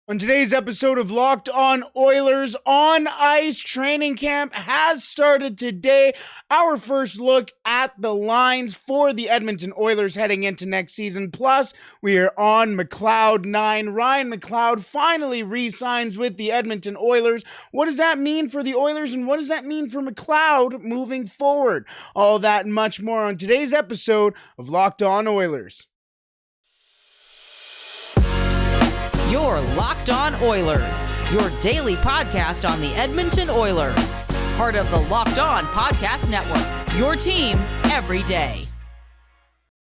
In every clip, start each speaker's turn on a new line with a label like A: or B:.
A: On today's episode of Locked On Oilers, On Ice training camp has started today. Our first look at the lines for the Edmonton Oilers heading into next season. Plus, we are on McLeod 9. Ryan McLeod finally re-signs with the Edmonton Oilers. What does that mean for the Oilers, and what does that mean for McLeod moving forward? All that and much more on today's episode of Locked On Oilers.
B: You're Locked On Oilers, your daily podcast on the Edmonton Oilers. Part of the Locked On Podcast Network, your team every day.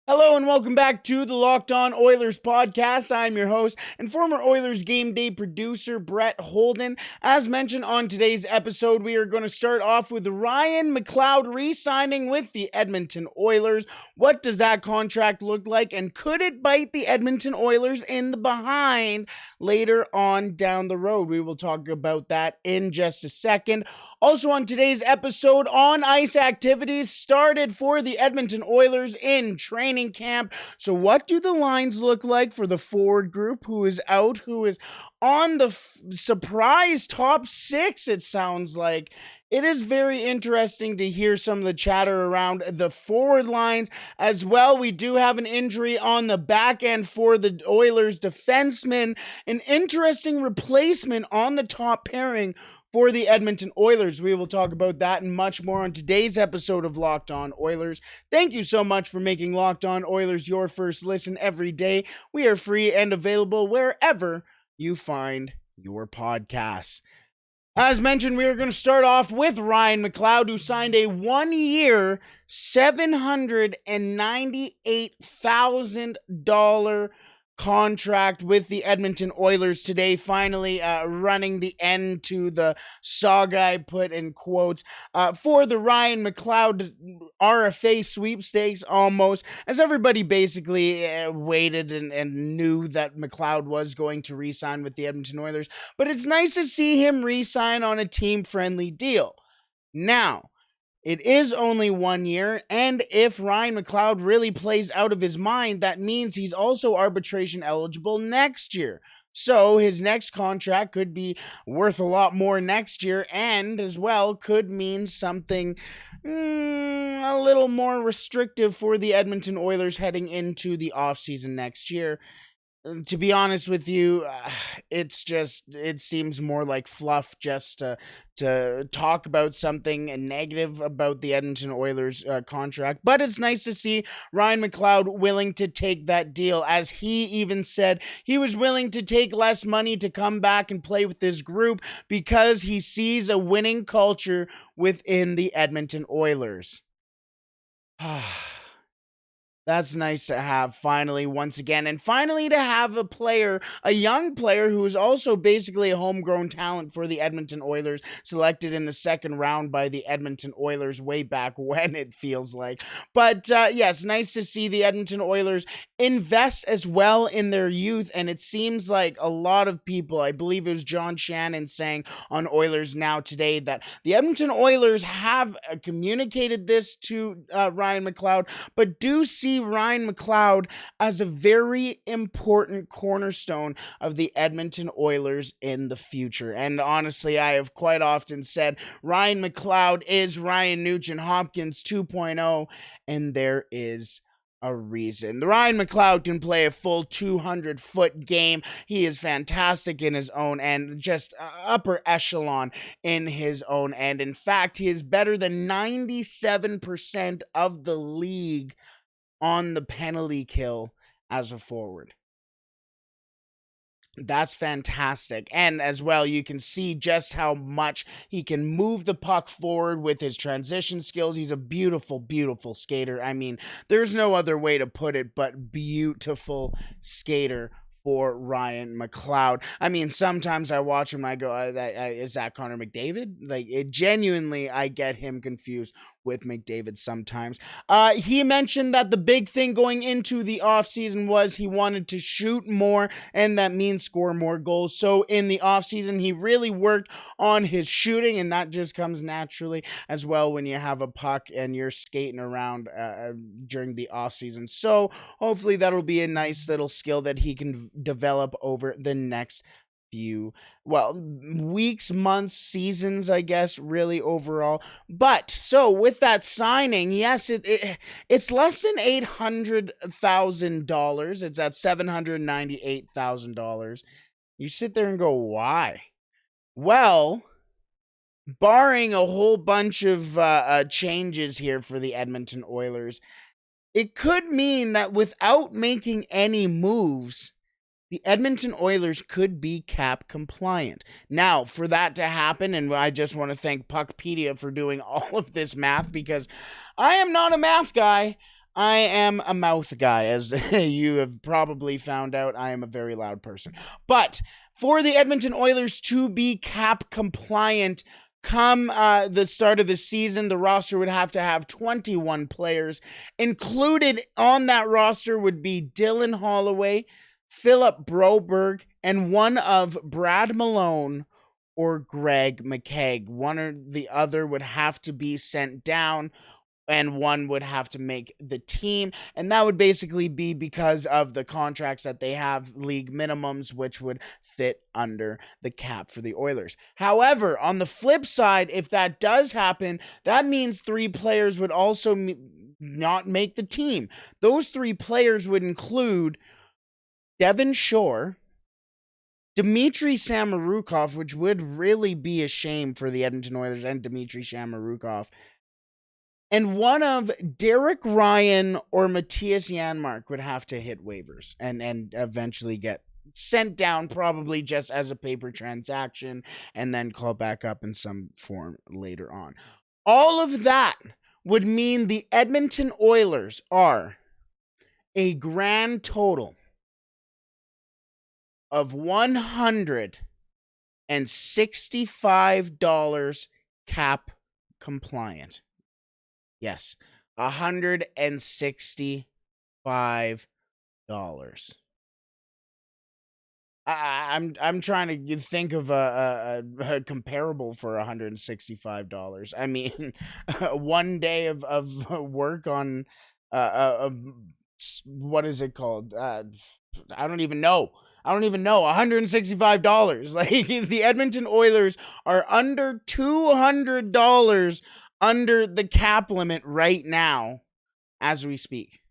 A: Hello and welcome back to the Locked On Oilers podcast. I'm your host and former Oilers game day producer, Brett Holden. As mentioned on today's episode, we are going to start off with Ryan McLeod re-signing with the Edmonton Oilers. What does that contract look like, and could it bite the Edmonton Oilers in the behind later on down the road? We will talk about that in just a second. Also on today's episode, on-ice activities started for the Edmonton Oilers in training camp. So what do the lines look like for the forward group who is out, who is on the surprise top six, it sounds like? It is very interesting to hear some of the chatter around the forward lines as well. We do have an injury on the back end for the Oilers defenseman, an interesting replacement on the top pairing for the Edmonton Oilers. We will talk about that and much more on today's episode of Locked On Oilers. Thank you so much for making Locked On Oilers your first listen every day. We are free and available wherever you find your podcasts. As mentioned, we are going to start off with Ryan McLeod, who signed a 1-year, $798,000 contract with the Edmonton Oilers today, finally running the end to the saga, I put in quotes, for the Ryan McLeod RFA sweepstakes almost, as everybody basically waited and knew that McLeod was going to re-sign with the Edmonton Oilers. But it's nice to see him re-sign on a team-friendly deal. Now, it is only 1 year, and if Ryan McLeod really plays out of his mind, that means he's also arbitration eligible next year. So his next contract could be worth a lot more next year, and as well could mean something a little more restrictive for the Edmonton Oilers heading into the offseason next year. To be honest with you, it seems more like fluff just to talk about something negative about the Edmonton Oilers contract. But it's nice to see Ryan McLeod willing to take that deal, as he even said he was willing to take less money to come back and play with this group because he sees a winning culture within the Edmonton Oilers. That's nice to have finally once again, and finally to have a young player who is also basically a homegrown talent for the Edmonton Oilers, selected in the second round by the Edmonton Oilers way back when, it feels like. But yes, nice to see the Edmonton Oilers invest as well in their youth, and it seems like a lot of people, I believe it was John Shannon saying on Oilers Now today, that the Edmonton Oilers have communicated this to Ryan McLeod, but do see Ryan McLeod as a very important cornerstone of the Edmonton Oilers in the future. And honestly, I have quite often said Ryan McLeod is Ryan Nugent-Hopkins 2.0, and there is a reason. The Ryan McLeod can play a full 200-foot game. He is fantastic in his own end, just upper echelon in his own end. In fact, he is better than 97% of the league on the penalty kill as a forward. That's fantastic. And as well, you can see just how much he can move the puck forward with his transition skills. He's a beautiful, beautiful skater. I mean, there's no other way to put it but beautiful skater for Ryan McLeod. I mean, sometimes I watch him, I go, is that Connor McDavid? Like, it genuinely, I get him confused with McDavid sometimes. He mentioned that the big thing going into the offseason was he wanted to shoot more, and that means score more goals. So in the offseason, he really worked on his shooting, and that just comes naturally as well when you have a puck and you're skating around during the offseason. So hopefully that'll be a nice little skill that he can develop over the next weeks, months, seasons, I guess, really overall. But so with that signing, yes, it's less than $800,000. It's at $798,000. You sit there and go, why? Well, barring a whole bunch of changes here for the Edmonton Oilers, it could mean that without making any moves, the Edmonton Oilers could be cap compliant. Now, for that to happen, and I just want to thank Puckpedia for doing all of this math, because I am not a math guy. I am a mouth guy, as you have probably found out. I am a very loud person. But for the Edmonton Oilers to be cap compliant come the start of the season, the roster would have to have 21 players. Included on that roster would be Dylan Holloway, Philip Broberg, and one of Brad Malone or Greg McKegg. One or the other would have to be sent down, and one would have to make the team. And that would basically be because of the contracts that they have, league minimums, which would fit under the cap for the Oilers. However, on the flip side, if that does happen, that means 3 players would also not make the team. Those 3 players would include Devin Shore, Dmitry Samorukov, which would really be a shame for the Edmonton Oilers and Dmitry Samorukov, and one of Derek Ryan or Matthias Janmark would have to hit waivers and eventually get sent down, probably just as a paper transaction, and then call back up in some form later on. All of that would mean the Edmonton Oilers are a grand total of $165 cap compliant. Yes, $165. I'm trying to think of a comparable for $165. I mean, one day of work on what is it called? I don't even know. $165. Like, the Edmonton Oilers are under $200 under the cap limit right now as we speak.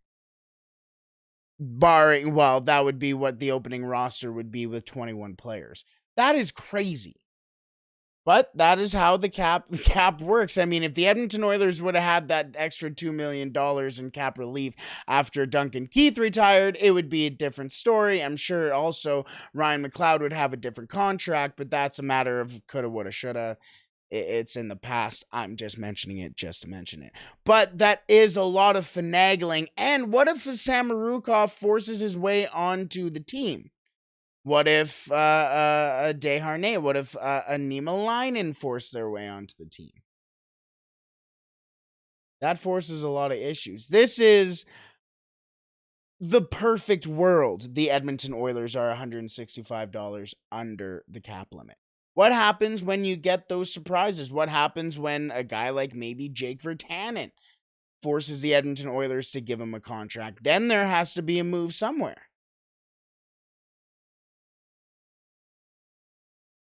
A: Barring, well, that would be what the opening roster would be with 21 players. That is crazy. But that is how the cap works. I mean, if the Edmonton Oilers would have had that extra $2 million in cap relief after Duncan Keith retired, it would be a different story. I'm sure also Ryan McLeod would have a different contract, but that's a matter of coulda, woulda, shoulda. It's in the past. I'm just mentioning it just to mention it. But that is a lot of finagling. And what if Samorukov forces his way onto the team? What if Desharnais? What if a Niemelainen force their way onto the team? That forces a lot of issues. This is the perfect world. The Edmonton Oilers are $165 under the cap limit. What happens when you get those surprises? What happens when a guy like maybe Jake Virtanen forces the Edmonton Oilers to give him a contract? Then there has to be a move somewhere.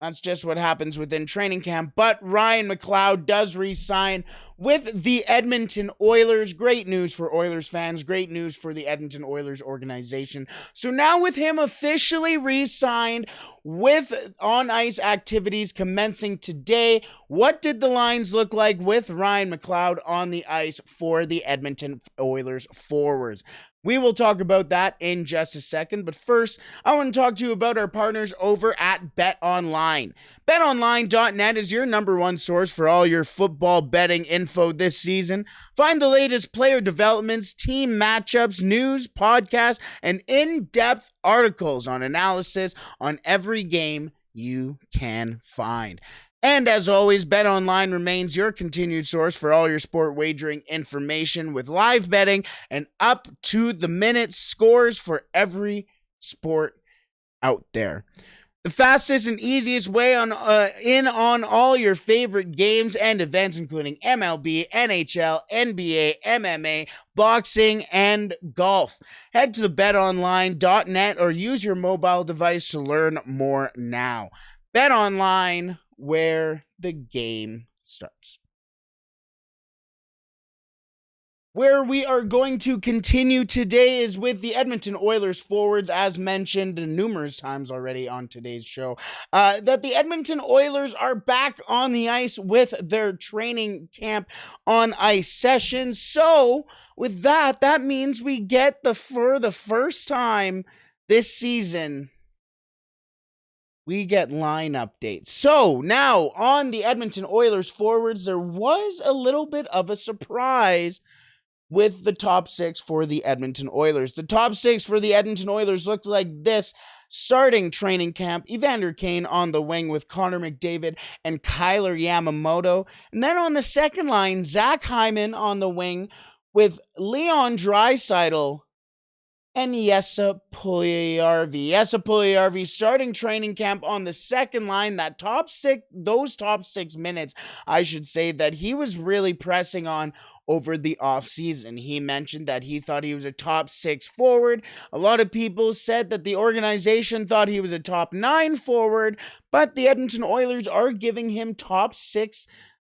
A: That's just what happens within training camp. But Ryan McLeod does re-sign with the Edmonton Oilers. Great news for Oilers fans. Great news for the Edmonton Oilers organization. So now with him officially re-signed with on-ice activities commencing today, what did the lines look like with Ryan McLeod on the ice for the Edmonton Oilers forwards? We will talk about that in just a second, but first, I want to talk to you about our partners over at BetOnline. BetOnline.net is your number one source for all your football betting info this season. Find the latest player developments, team matchups, news, podcasts, and in-depth articles on analysis on every game you can find. And as always, BetOnline remains your continued source for all your sport wagering information with live betting and up-to-the-minute scores for every sport out there. The fastest and easiest way in on all your favorite games and events, including MLB, NHL, NBA, MMA, boxing, and golf. Head to the betonline.net or use your mobile device to learn more now. BetOnline, where the game starts. Where we are going to continue today is with the Edmonton Oilers forwards, as mentioned numerous times already on today's show, that the Edmonton Oilers are back on the ice with their training camp on ice session. So with that means we get for the first time this season, we get line updates. So now on the Edmonton Oilers forwards, there was a little bit of a surprise with the top six for the Edmonton Oilers. The top six for the Edmonton Oilers looked like this. Starting training camp, Evander Kane on the wing with Connor McDavid and Kyler Yamamoto. And then on the second line, Zach Hyman on the wing with Leon Draisaitl and Jesse Puljujärvi. Jesse Puljujärvi starting training camp on the second line. Those top 6 minutes, I should say, that he was really pressing on over the offseason. He mentioned that he thought he was a top 6 forward. A lot of people said that the organization thought he was a top 9 forward, but the Edmonton Oilers are giving him top 6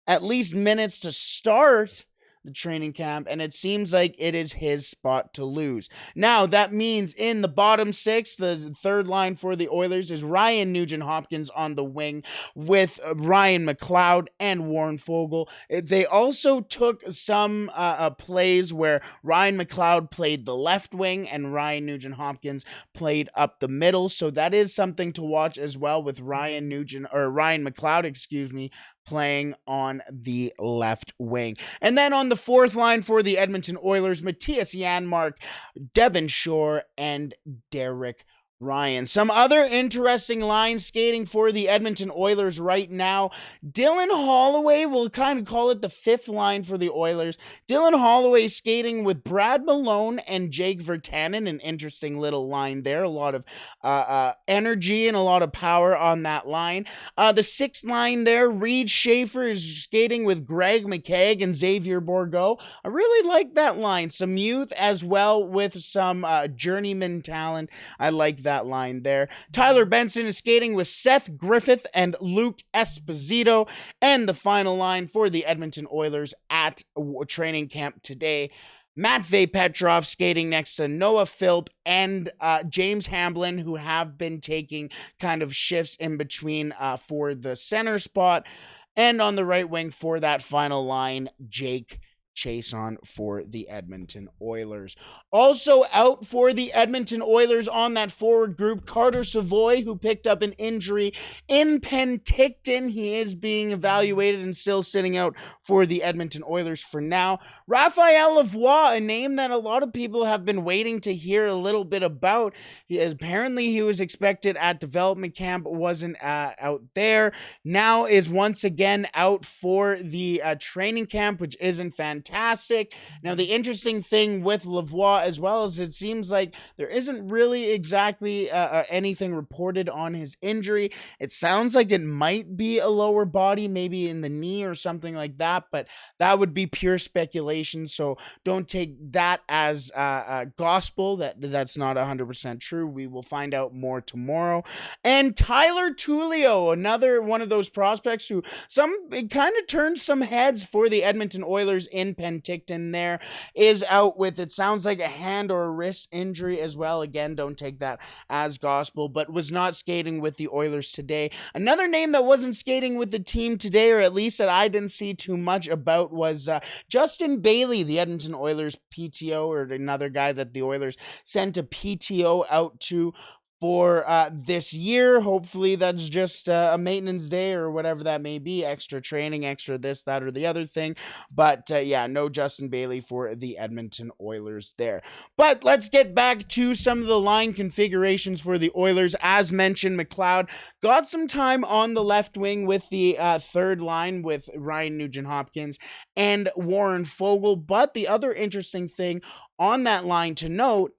A: at least minutes to start the training camp, and it seems like it is his spot to lose. Now, that means in the bottom 6, the third line for the Oilers is Ryan Nugent-Hopkins on the wing with Ryan McLeod and Warren Foegele. They also took some plays where Ryan McLeod played the left wing and Ryan Nugent-Hopkins played up the middle, so that is something to watch as well with Ryan McLeod, playing on the left wing. And then on the fourth line for the Edmonton Oilers, Matthias Janmark, Devon Shore, and Derek Ryan. Some other interesting line skating for the Edmonton Oilers right now. Dylan Holloway, we'll kind of call it the fifth line for the Oilers. Dylan Holloway skating with Brad Malone and Jake Virtanen. An interesting little line there. A lot of energy and a lot of power on that line. The sixth line there, Reed Schaefer is skating with Greg McKegg and Xavier Bourgault. I really like that line. Some youth as well with some journeyman talent. I like that line there. Tyler Benson is skating with Seth Griffith and Luke Esposito. And the final line for the Edmonton Oilers at training camp today, Matvei Petrov skating next to Noah Philp and James Hamblin, who have been taking kind of shifts in between for the center spot. And on the right wing for that final line, Jake Chiasson for the Edmonton Oilers. Also out for the Edmonton Oilers on that forward group, Carter Savoy, who picked up an injury in Penticton. He is being evaluated and still sitting out for the Edmonton Oilers for now. Raphael Lavoie, a name that a lot of people have been waiting to hear a little bit about. Apparently he was expected at development camp, wasn't out there. Now is once again out for the training camp, which isn't fantastic. Now, the interesting thing with Lavoie as well is it seems like there isn't really exactly anything reported on his injury. It sounds like it might be a lower body, maybe in the knee or something like that, but that would be pure speculation, so don't take that as gospel. That's not 100% true. We will find out more tomorrow. And Tyler Tullio, another one of those prospects who kind of turned some heads for the Edmonton Oilers in Penticton there, is out with, it sounds like, a hand or a wrist injury as well. Again, don't take that as gospel, but was not skating with the Oilers today. Another name that wasn't skating with the team today, or at least that I didn't see too much about, was Justin Bailey, the Edmonton Oilers PTO, or another guy that the Oilers sent a PTO out to for this year. Hopefully that's just a maintenance day or whatever that may be, extra training, extra this, that, or the other thing. But yeah, no Justin Bailey for the Edmonton Oilers there. But let's get back to some of the line configurations for the Oilers. As mentioned, McLeod got some time on the left wing with the third line with Ryan Nugent-Hopkins and Warren Foegele. But the other interesting thing on that line to note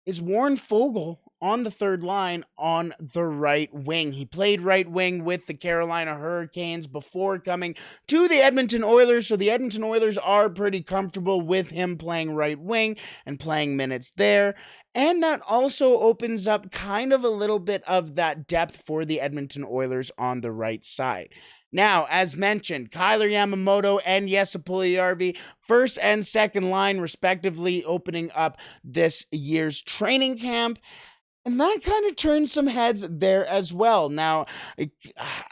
A: is Warren Foegele on the third line on the right wing. He played right wing with the Carolina Hurricanes before coming to the Edmonton Oilers, so the Edmonton Oilers are pretty comfortable with him playing right wing and playing minutes there. And that also opens up kind of a little bit of that depth for the Edmonton Oilers on the right side. Now, as mentioned, Kailer Yamamoto and Jesse Puljujarvi, first and second line, respectively, opening up this year's training camp. And that kind of turns some heads there as well. Now,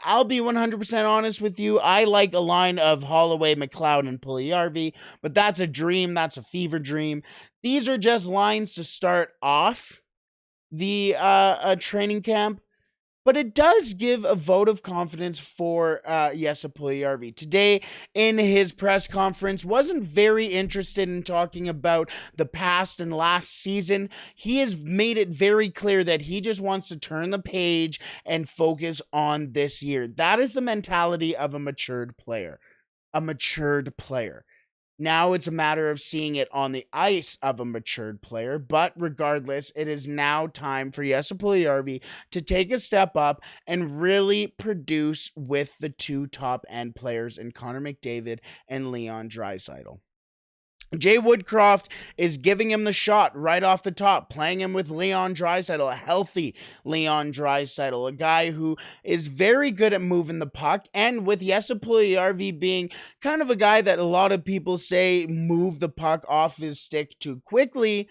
A: I'll be 100% honest with you. I like a line of Holloway, McLeod, and Puljujarvi, but that's a dream. That's a fever dream. These are just lines to start off the training camp. But it does give a vote of confidence for Jesse Puljujarvi. Today, in his press conference, wasn't very interested in talking about the past and last season. He has made it very clear that he just wants to turn the page and focus on this year. That is the mentality of a matured player. A matured player. Now it's a matter of seeing it on the ice of a matured player, but regardless, it is now time for Jesse Puljujarvi to take a step up and really produce with the two top end players in Connor McDavid and Leon Draisaitl. Jay Woodcroft is giving him the shot right off the top, playing him with Leon Draisaitl, a healthy Leon Draisaitl, a guy who is very good at moving the puck, and with Jesse Puljujarvi being kind of a guy that a lot of people say move the puck off his stick too quickly.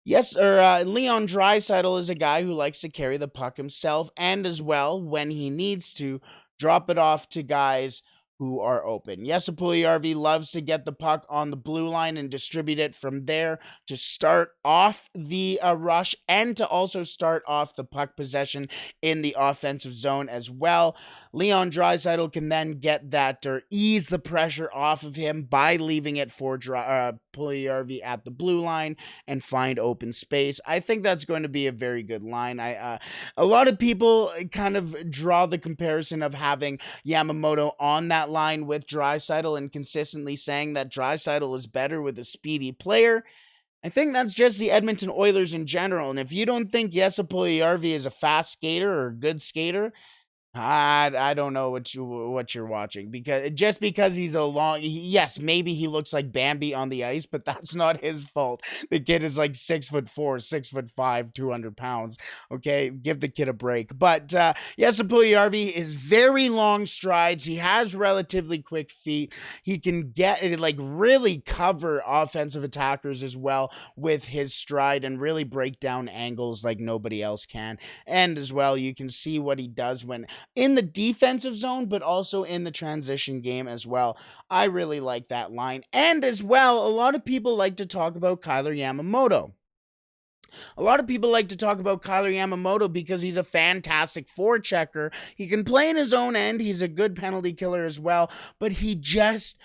A: Leon Draisaitl is a guy who likes to carry the puck himself, and as well, when he needs to, drop it off to guys who are open. Jesse Puljujarvi loves to get the puck on the blue line and distribute it from there to start off the rush and to also start off the puck possession in the offensive zone as well. Leon Draisaitl can then get that or ease the pressure off of him by leaving it for Puljujarvi at the blue line and find open space. I think that's going to be a very good line. A lot of people kind of draw the comparison of having Yamamoto on that line with Draisaitl and consistently saying that Draisaitl is better with a speedy player. I think that's just the Edmonton Oilers in general. And if you don't think Jesse Puljujarvi is a fast skater or a good skater, I don't know what you're watching, because he's yes, maybe he looks like Bambi on the ice, but that's not his fault. The kid is like 6'4", 6'5", 200 pounds. Okay, give the kid a break. But Jesse Puljujarvi is very long strides. He has relatively quick feet. He can really cover offensive attackers as well with his stride and really break down angles like nobody else can. And as well, you can see what he does when in the defensive zone, but also in the transition game as well. I really like that line. And as well, a lot of people like to talk about Kailer Yamamoto. A lot of people like to talk about Kailer Yamamoto because he's a fantastic forechecker. He can play in his own end. He's a good penalty killer as well, but he just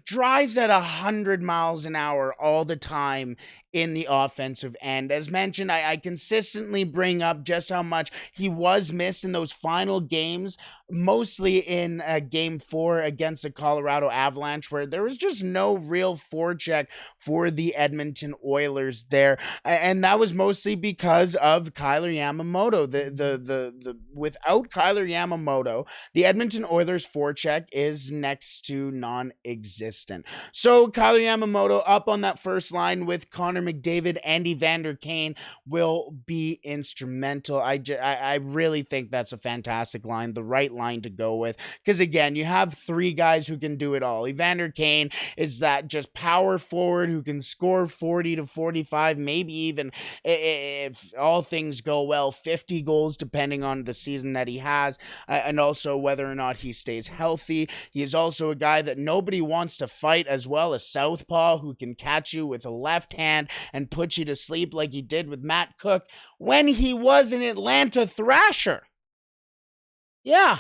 A: drives at 100 miles an hour all the time in the offensive end. As mentioned, I consistently bring up just how much he was missed in those final games, mostly in Game 4 against the Colorado Avalanche, where there was just no real forecheck for the Edmonton Oilers there, and that was mostly because of Kailer Yamamoto. Without Kailer Yamamoto, the Edmonton Oilers forecheck is next to non-existent. So Kailer Yamamoto up on that first line with Connor McDavid and Evander Kane will be instrumental. I really think that's a fantastic line, the right line to go with, because again, you have three guys who can do it all. Evander Kane is that just power forward who can score 40 to 45, maybe even, if all things go well, 50 goals depending on the season that he has, and also whether or not he stays healthy. He is also a guy that nobody wants to fight as well, a southpaw who can catch you with a left hand and put you to sleep like he did with Matt Cook when he was an Atlanta Thrasher. Yeah.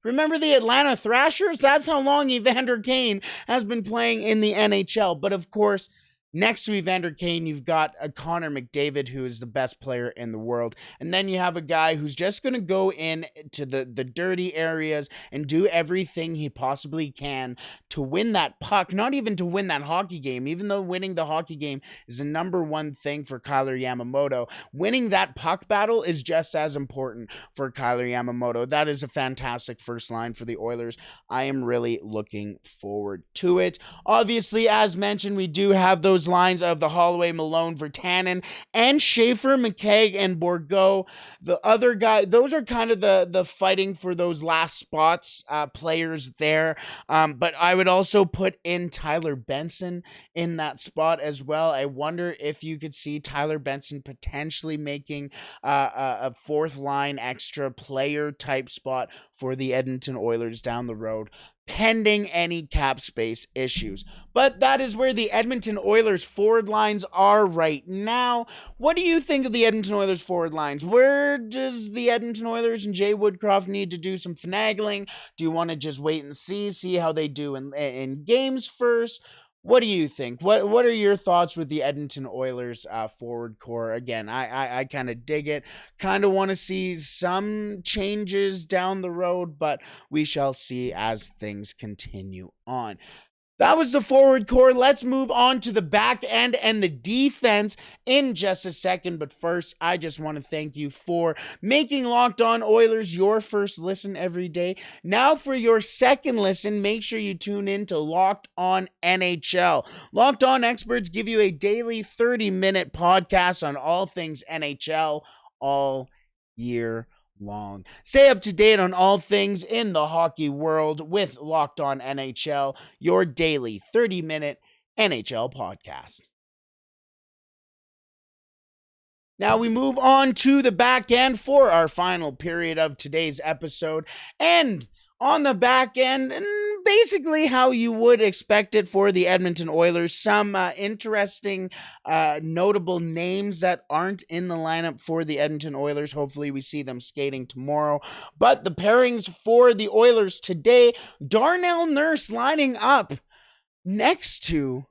A: Remember the Atlanta Thrashers? That's how long Evander Kane has been playing in the NHL. But of course, Next to Evander Kane, you've got a Connor McDavid, who is the best player in the world. And then you have a guy who's just going to go in to the dirty areas and do everything he possibly can to win that puck, not even to win that hockey game, even though winning the hockey game is the number one thing for Kyler Yamamoto. Winning that puck battle is just as important for Kyler Yamamoto. That is a fantastic first line for the Oilers. I am really looking forward to it. Obviously, as mentioned, we do have those lines of the Holloway, Malone, Virtanen, and Schaefer, McKegg, and Bourgault. The other guy, those are kind of the fighting for those last spots players there. But I would also put in Tyler Benson in that spot as well. I wonder if you could see Tyler Benson potentially making a fourth line extra player type spot for the Edmonton Oilers down the road, pending any cap space issues. But that is where the Edmonton Oilers forward lines are right now. What do you think of the Edmonton Oilers forward lines? Where does the Edmonton Oilers and Jay Woodcroft need to do some finagling? Do you want to just wait and see how they do in games first? What do you think? What are your thoughts with the Edmonton Oilers forward core? Again, I kind of dig it. Kind of want to see some changes down the road, but we shall see as things continue on. That was the forward core. Let's move on to the back end and the defense in just a second. But first, I just want to thank you for making Locked On Oilers your first listen every day. Now for your second listen, make sure you tune in to Locked On NHL. Locked On experts give you a daily 30-minute podcast on all things NHL all year long. Stay up to date on all things in the hockey world with Locked On NHL, your daily 30-minute NHL podcast. Now we move on to the back end for our final period of today's episode. And on the back end, and basically how you would expect it for the Edmonton Oilers, some interesting, notable names that aren't in the lineup for the Edmonton Oilers. Hopefully we see them skating tomorrow. But the pairings for the Oilers today, Darnell Nurse lining up next to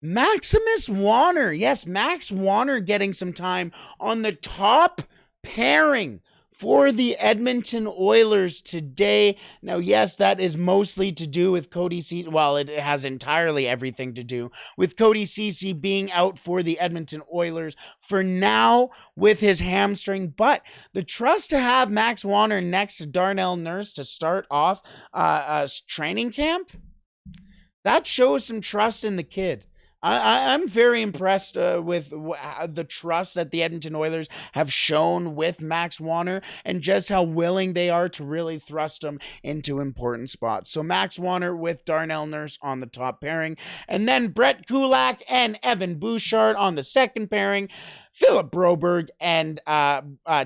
A: Maximus Wanner. Yes, Max Wanner getting some time on the top pairing for the Edmonton Oilers today. Now, yes, that is mostly to do with Cody Ceci. Well, it has entirely everything to do with Cody Ceci being out for the Edmonton Oilers for now with his hamstring. But the trust to have Max Wanner next to Darnell Nurse to start off training camp, that shows some trust in the kid. I'm very impressed with the trust that the Edmonton Oilers have shown with Max Wanner and just how willing they are to really thrust him into important spots. So Max Wanner with Darnell Nurse on the top pairing, and then Brett Kulak and Evan Bouchard on the second pairing. Philip Broberg and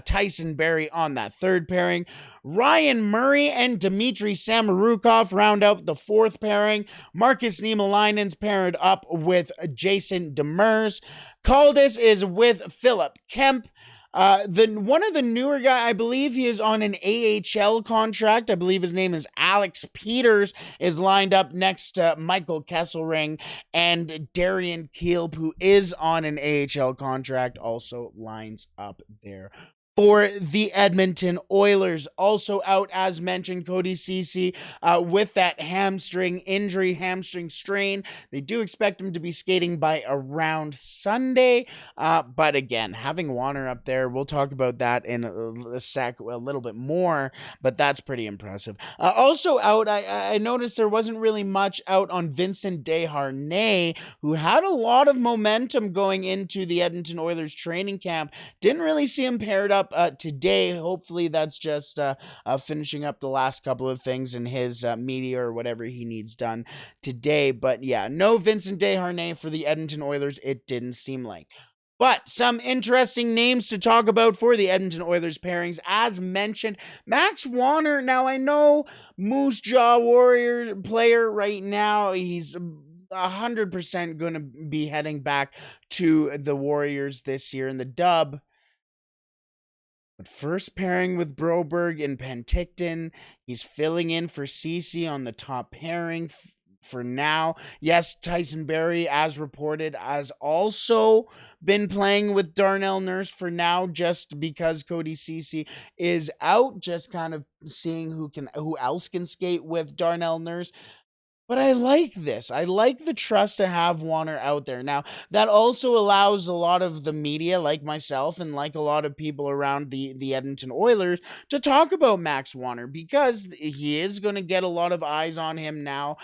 A: Tyson Barrie on that third pairing. Ryan Murray and Dmitry Samorukov round out the fourth pairing. Marcus Niemelainen's paired up with Jason Demers. Caldas is with Philip Kemp. One of the newer guy, I believe he is on an AHL contract. I believe his name is Alex Peters, is lined up next to Michael Kesselring, and Darian Kielp, who is on an AHL contract, also lines up there for the Edmonton Oilers. Also out, as mentioned, Cody Ceci with that hamstring injury, hamstring strain. They do expect him to be skating by around Sunday. But again, having Wanner up there, we'll talk about that in a little bit more, but that's pretty impressive. Also out, I noticed there wasn't really much out on Vincent Desharnais, who had a lot of momentum going into the Edmonton Oilers training camp. Didn't really see him paired up today. Hopefully that's just finishing up the last couple of things in his media or whatever he needs done today. But yeah, no Vincent Desharnais for the Edmonton Oilers, it didn't seem like. But some interesting names to talk about for the Edmonton Oilers pairings. As mentioned, Max Wanner. Now, I know Moose Jaw Warrior player right now. He's 100% going to be heading back to the Warriors this year in the dub. But first pairing with Broberg and Penticton, he's filling in for Ceci on the top pairing. for now. Yes, Tyson Barrie, as reported, has also been playing with Darnell Nurse for now, just because Cody Ceci is out, just kind of seeing who else can skate with Darnell Nurse. But I like this. I like the trust to have Warner out there. Now, that also allows a lot of the media, like myself and like a lot of people around the Edmonton Oilers, to talk about Max Warner, because he is going to get a lot of eyes on him now,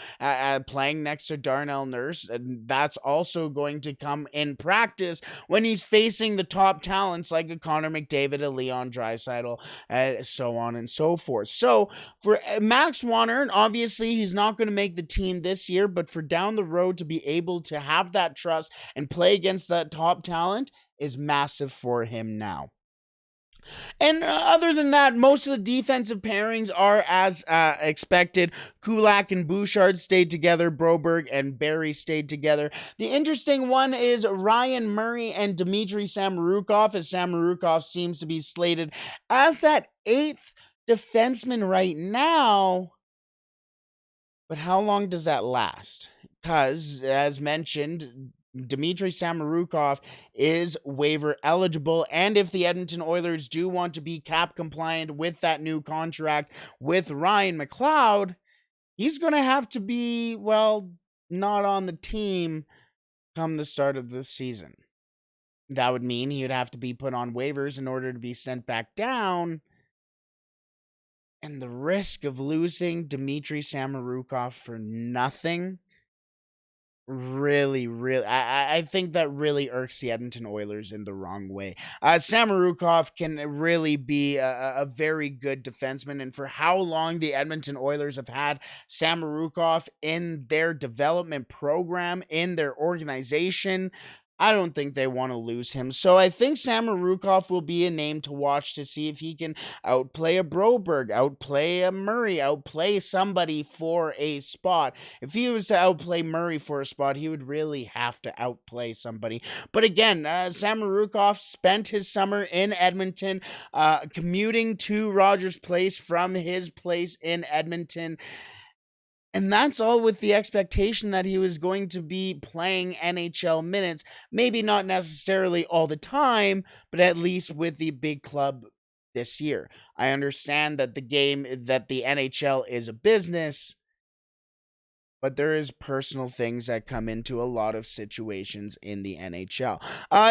A: playing next to Darnell Nurse. And that's also going to come in practice when he's facing the top talents like a Connor McDavid, a Leon Draisaitl, so on and so forth. So for Max Warner, obviously he's not going to make the team this year, but for down the road to be able to have that trust and play against that top talent is massive for him now. And other than that, most of the defensive pairings are as expected. Kulak and Bouchard stayed together. Broberg and Barrie stayed together. The interesting one is Ryan Murray and Dmitry Samorukov, as Samorukov seems to be slated as that 8th defenseman right now. But how long does that last? Because, as mentioned, Dmitry Samorukov is waiver eligible, and if the Edmonton Oilers do want to be cap compliant with that new contract with Ryan McLeod, he's going to have to be, well, not on the team come the start of the season. That would mean he would have to be put on waivers in order to be sent back down. And the risk of losing Dmitry Samorukov for nothing really, I think that really irks the Edmonton Oilers in the wrong way. Samorukov can really be a very good defenseman, and for how long the Edmonton Oilers have had Samorukov in their development program, in their organization, I don't think they want to lose him. So I think Samorukov will be a name to watch to see if he can outplay a Broberg, outplay a Murray, outplay somebody for a spot. If he was to outplay Murray for a spot, he would really have to outplay somebody. But again, Samorukov spent his summer in Edmonton, commuting to Rogers Place from his place in Edmonton. And that's all with the expectation that he was going to be playing NHL minutes. Maybe not necessarily all the time, but at least with the big club this year. I understand that the NHL is a business, but there is personal things that come into a lot of situations in the NHL.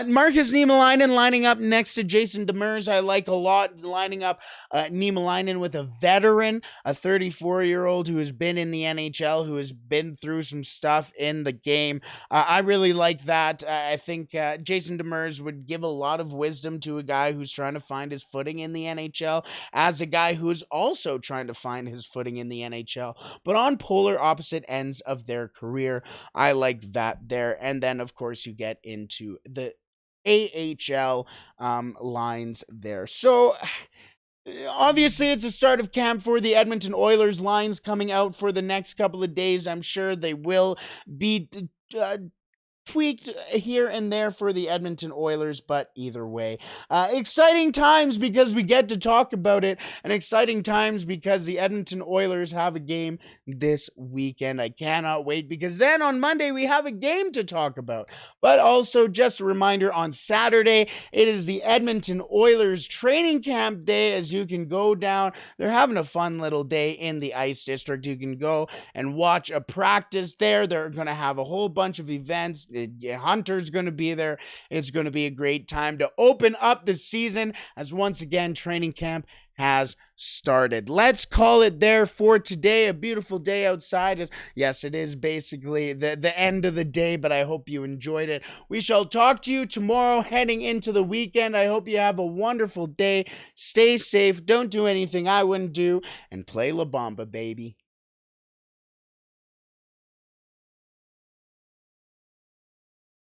A: Markus Niemelainen lining up next to Jason Demers. I like a lot lining up Niemelainen with a veteran, a 34-year-old who has been in the NHL, who has been through some stuff in the game. I really like that. I think Jason Demers would give a lot of wisdom to a guy who's trying to find his footing in the NHL, as a guy who is also trying to find his footing in the NHL, but on polar opposite ends of their career. I like that there. And then, of course, you get into the AHL lines there. So obviously, it's the start of camp for the Edmonton Oilers. Lines coming out for the next couple of days. I'm sure they will be tweaked here and there for the Edmonton Oilers, but either way, exciting times because we get to talk about it, and exciting times because the Edmonton Oilers have a game this weekend. I cannot wait, because then on Monday we have a game to talk about. But also, just a reminder, on Saturday it is the Edmonton Oilers training camp day, as you can go down. They're having a fun little day in the Ice District. You can go and watch a practice there. They're going to have a whole bunch of events. Hunter's going to be there. It's going to be a great time to open up the season, as once again training camp has started. Let's call it there for today. A beautiful day outside. Yes, it is basically the end of the day, but I hope you enjoyed it. We shall talk to you tomorrow heading into the weekend. I hope you have a wonderful day. Stay safe. Don't do anything I wouldn't do, and play La Bamba, baby.